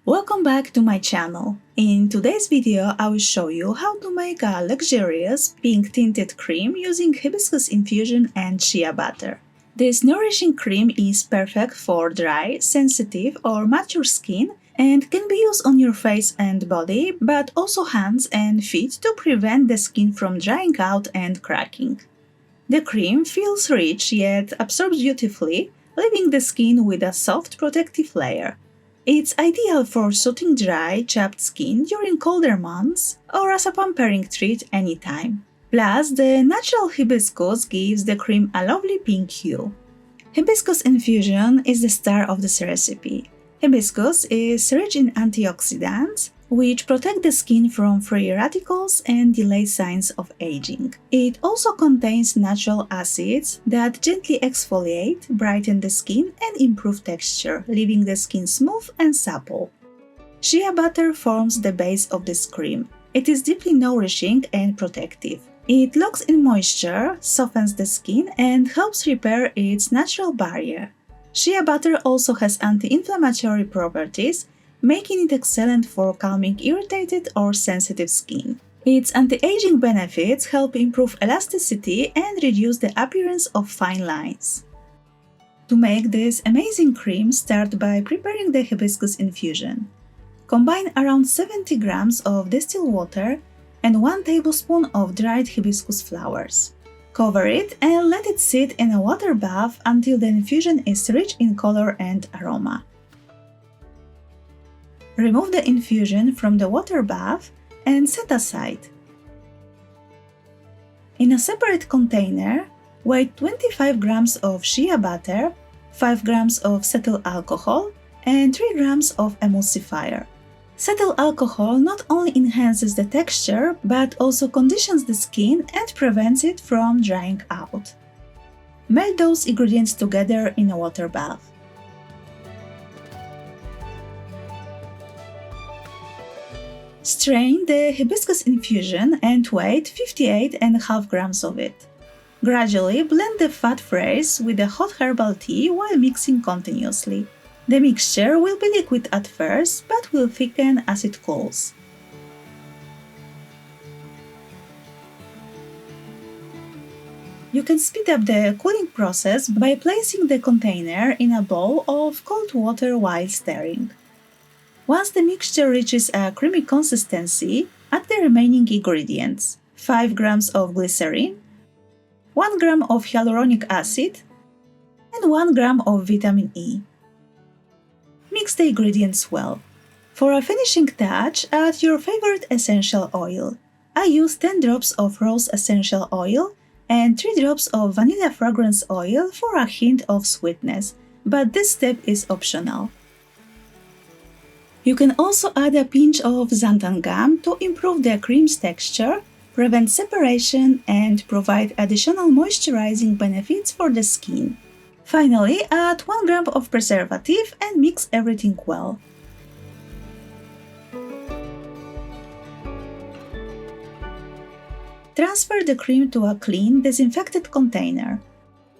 Welcome back to my channel. In today's video, I will show you how to make a luxurious pink tinted cream using hibiscus infusion and shea butter. This nourishing cream is perfect for dry, sensitive or mature skin and can be used on your face and body, but also hands and feet to prevent the skin from drying out and cracking. The cream feels rich yet absorbs beautifully, leaving the skin with a soft protective layer. It's ideal for soothing dry, chapped skin during colder months or as a pampering treat anytime. Plus, the natural hibiscus gives the cream a lovely pink hue. Hibiscus infusion is the star of this recipe. Hibiscus is rich in antioxidants, which protect the skin from free radicals and delay signs of aging. It also contains natural acids that gently exfoliate, brighten the skin, and improve texture, leaving the skin smooth and supple. Shea butter forms the base of this cream. It is deeply nourishing and protective. It locks in moisture, softens the skin, and helps repair its natural barrier. Shea butter also has anti-inflammatory properties, making it excellent for calming irritated or sensitive skin. Its anti-aging benefits help improve elasticity and reduce the appearance of fine lines. To make this amazing cream, start by preparing the hibiscus infusion. Combine around 70 grams of distilled water and 1 tablespoon of dried hibiscus flowers. Cover it and let it sit in a water bath until the infusion is rich in color and aroma. Remove the infusion from the water bath and set aside. In a separate container, weigh 25 grams of shea butter, 5 grams of cetyl alcohol, and 3 grams of emulsifier. Cetyl alcohol not only enhances the texture, but also conditions the skin and prevents it from drying out. Melt those ingredients together in a water bath. Strain the hibiscus infusion and weigh 58.5 grams of it. Gradually blend the fat phrase with the hot herbal tea while mixing continuously. The mixture will be liquid at first, but will thicken as it cools. You can speed up the cooling process by placing the container in a bowl of cold water while stirring. Once the mixture reaches a creamy consistency, add the remaining ingredients: 5 grams of glycerin, 1 gram of hyaluronic acid, and 1 gram of vitamin E. Mix the ingredients well. For a finishing touch, add your favorite essential oil. I use 10 drops of rose essential oil and 3 drops of vanilla fragrance oil for a hint of sweetness, but this step is optional. You can also add a pinch of xanthan gum to improve the cream's texture, prevent separation, and provide additional moisturizing benefits for the skin. Finally, add 1 gram of preservative and mix everything well. Transfer the cream to a clean, disinfected container.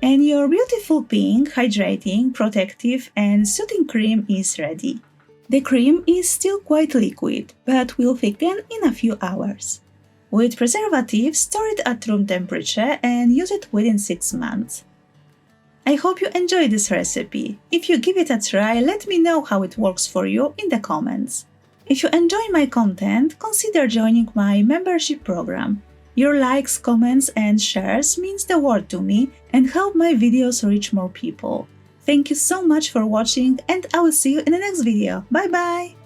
And your beautiful pink, hydrating, protective, and soothing cream is ready. The cream is still quite liquid, but will thicken in a few hours. With preservatives, store it at room temperature and use it within 6 months. I hope you enjoyed this recipe. If you give it a try, let me know how it works for you in the comments. If you enjoy my content, consider joining my membership program. Your likes, comments, and shares means the world to me and help my videos reach more people. Thank you so much for watching, and I will see you in the next video. Bye bye!